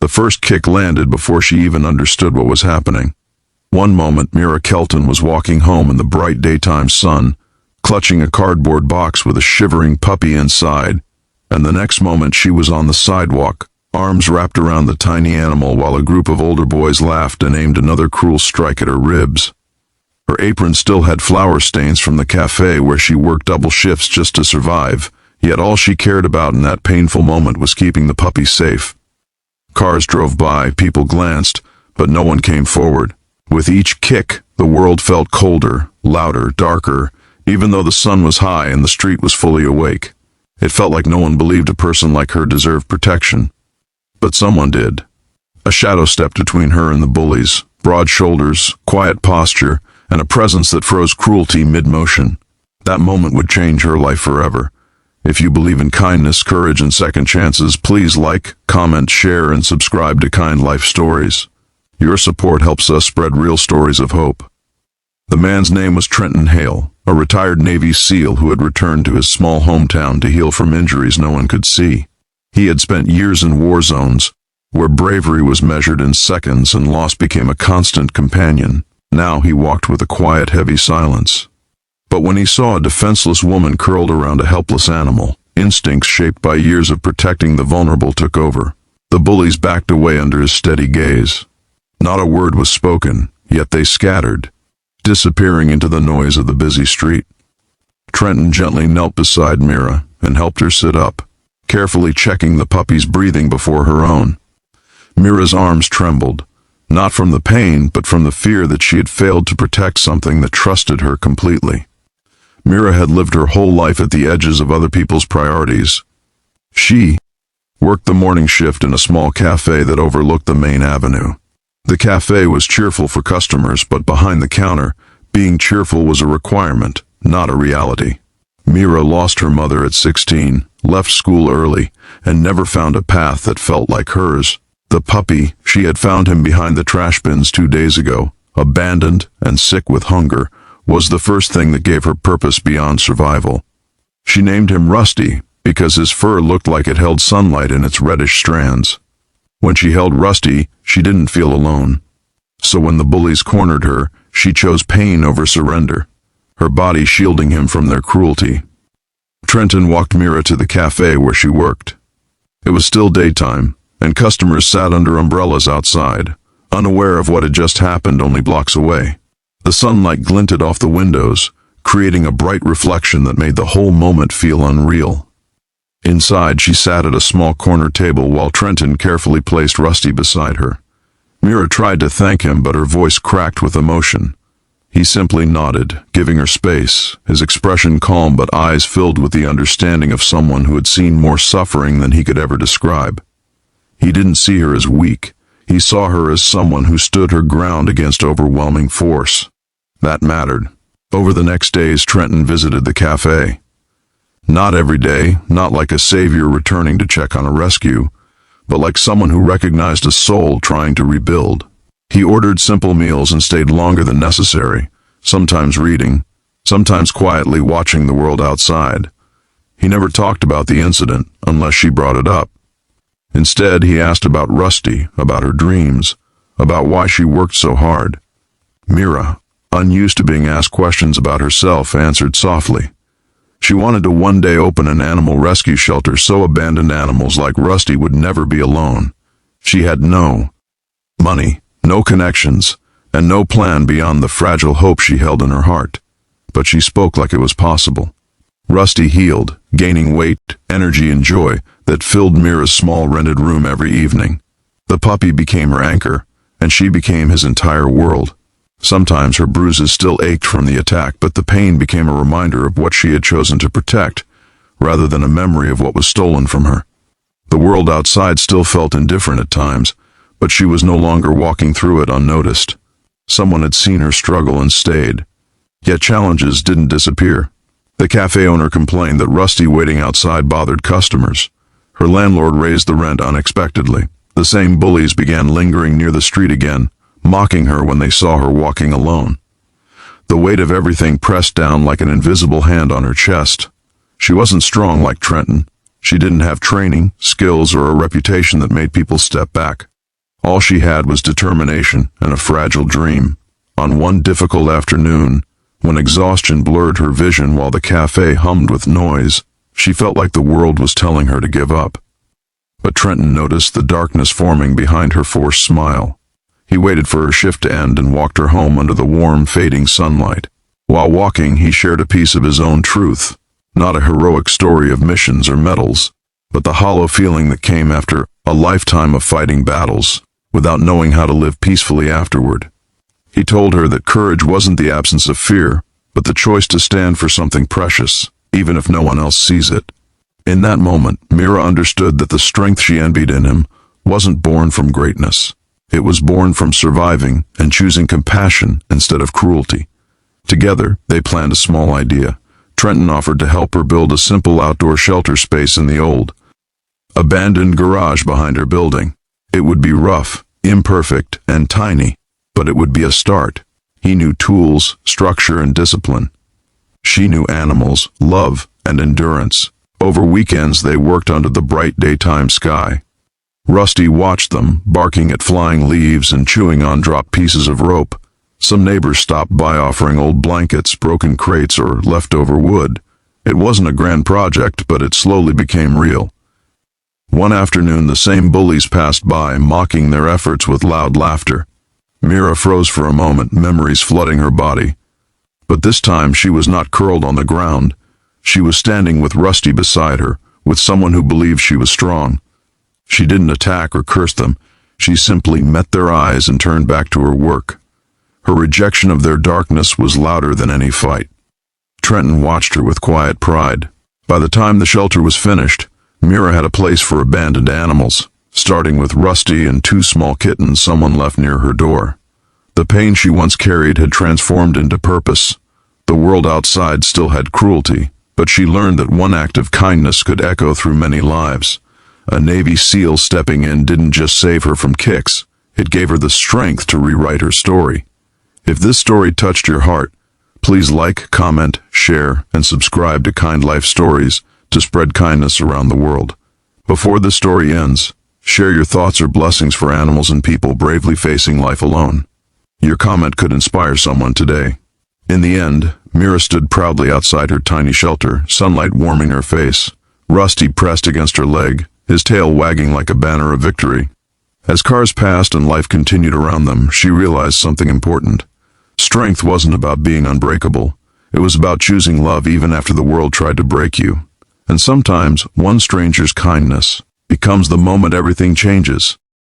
The first kick landed before she even understood what was happening. One moment, Mira Kelton was walking home in the bright daytime sun, clutching a cardboard box with a shivering puppy inside, and the next moment she was on the sidewalk, arms wrapped around the tiny animal while a group of older boys laughed and aimed another cruel strike at her ribs. Her apron still had flour stains from the cafe where she worked double shifts just to survive, yet all she cared about in that painful moment was keeping the puppy safe. Cars drove by, people glanced, but no one came forward. With each kick, the world felt colder, louder, darker, even though the sun was high and the street was fully awake. It felt like no one believed a person like her deserved protection. But someone did. A shadow stepped between her and the bullies, broad shoulders, quiet posture, and a presence that froze cruelty mid-motion. That moment would change her life forever. If you believe in kindness, courage, and second chances, please like, comment, share, and subscribe to Kind Life Stories. Your support helps us spread real stories of hope. The man's name was Trenton Hale, a retired Navy SEAL who had returned to his small hometown to heal from injuries no one could see. He had spent years in war zones, where bravery was measured in seconds and loss became a constant companion. Now he walked with a quiet, heavy silence. But when he saw a defenseless woman curled around a helpless animal, instincts shaped by years of protecting the vulnerable took over. The bullies backed away under his steady gaze. Not a word was spoken, yet they scattered, disappearing into the noise of the busy street. Trenton gently knelt beside Mira and helped her sit up, carefully checking the puppy's breathing before her own. Mira's arms trembled, not from the pain, but from the fear that she had failed to protect something that trusted her completely. Mira had lived her whole life at the edges of other people's priorities. She worked the morning shift in a small cafe that overlooked the main avenue. The cafe was cheerful for customers, but behind the counter, being cheerful was a requirement, not a reality. Mira lost her mother at 16, left school early, and never found a path that felt like hers. The puppy, she had found him behind the trash bins 2 days ago, abandoned and sick with hunger, was the first thing that gave her purpose beyond survival. She named him Rusty because his fur looked like it held sunlight in its reddish strands. When she held Rusty, she didn't feel alone. So when the bullies cornered her, she chose pain over surrender, her body shielding him from their cruelty. Trenton walked Mira to the cafe where she worked. It was still daytime, and customers sat under umbrellas outside, unaware of what had just happened only blocks away. The sunlight glinted off the windows, creating a bright reflection that made the whole moment feel unreal. Inside, she sat at a small corner table while Trenton carefully placed Rusty beside her. Mira tried to thank him, but her voice cracked with emotion. He simply nodded, giving her space, his expression calm but eyes filled with the understanding of someone who had seen more suffering than he could ever describe. He didn't see her as weak. He saw her as someone who stood her ground against overwhelming force. That mattered. Over the next days, Trenton visited the cafe. Not every day, not like a savior returning to check on a rescue, but like someone who recognized a soul trying to rebuild. He ordered simple meals and stayed longer than necessary, sometimes reading, sometimes quietly watching the world outside. He never talked about the incident unless she brought it up. Instead, he asked about Rusty, about her dreams, about why she worked so hard. Mira, unused to being asked questions about herself, answered softly. She wanted to one day open an animal rescue shelter so abandoned animals like Rusty would never be alone. She had no money, no connections, and no plan beyond the fragile hope she held in her heart. But she spoke like it was possible. Rusty healed, gaining weight, energy, and joy that filled Mira's small rented room every evening. The puppy became her anchor, and she became his entire world. Sometimes her bruises still ached from the attack, but the pain became a reminder of what she had chosen to protect, rather than a memory of what was stolen from her. The world outside still felt indifferent at times, but she was no longer walking through it unnoticed. Someone had seen her struggle and stayed. Yet challenges didn't disappear. The cafe owner complained that Rusty waiting outside bothered customers. Her landlord raised the rent unexpectedly. The same bullies began lingering near the street again, mocking her when they saw her walking alone. The weight of everything pressed down like an invisible hand on her chest. She wasn't strong like Trenton. She didn't have training, skills, or a reputation that made people step back. All she had was determination and a fragile dream. On one difficult afternoon, when exhaustion blurred her vision while the cafe hummed with noise, she felt like the world was telling her to give up. But Trenton noticed the darkness forming behind her forced smile. He waited for her shift to end and walked her home under the warm, fading sunlight. While walking, he shared a piece of his own truth, not a heroic story of missions or medals, but the hollow feeling that came after a lifetime of fighting battles, without knowing how to live peacefully afterward. He told her that courage wasn't the absence of fear, but the choice to stand for something precious, even if no one else sees it. In that moment, Mira understood that the strength she envied in him wasn't born from greatness. It was born from surviving and choosing compassion instead of cruelty. Together, they planned a small idea. Trenton offered to help her build a simple outdoor shelter space in the old, abandoned garage behind her building. It would be rough, imperfect, and tiny, but it would be a start. He knew tools, structure, and discipline. She knew animals, love, and endurance. Over weekends, they worked under the bright daytime sky. Rusty watched them, barking at flying leaves and chewing on dropped pieces of rope. Some neighbors stopped by offering old blankets, broken crates, or leftover wood. It wasn't a grand project, but it slowly became real. One afternoon, the same bullies passed by, mocking their efforts with loud laughter. Mira froze for a moment, memories flooding her body. But this time, she was not curled on the ground. She was standing with Rusty beside her, with someone who believed she was strong. She didn't attack or curse them. She simply met their eyes and turned back to her work. Her rejection of their darkness was louder than any fight. Trenton watched her with quiet pride. By the time the shelter was finished, Mira had a place for abandoned animals, starting with Rusty and two small kittens someone left near her door. The pain she once carried had transformed into purpose. The world outside still had cruelty, but she learned that one act of kindness could echo through many lives. A Navy SEAL stepping in didn't just save her from kicks, it gave her the strength to rewrite her story. If this story touched your heart, please like, comment, share, and subscribe to Kind Life Stories to spread kindness around the world. Before the story ends, share your thoughts or blessings for animals and people bravely facing life alone. Your comment could inspire someone today. In the end, Mira stood proudly outside her tiny shelter, sunlight warming her face. Rusty pressed against her leg, his tail wagging like a banner of victory. As cars passed and life continued around them, she realized something important. Strength wasn't about being unbreakable. It was about choosing love even after the world tried to break you. And sometimes, one stranger's kindness becomes the moment everything changes.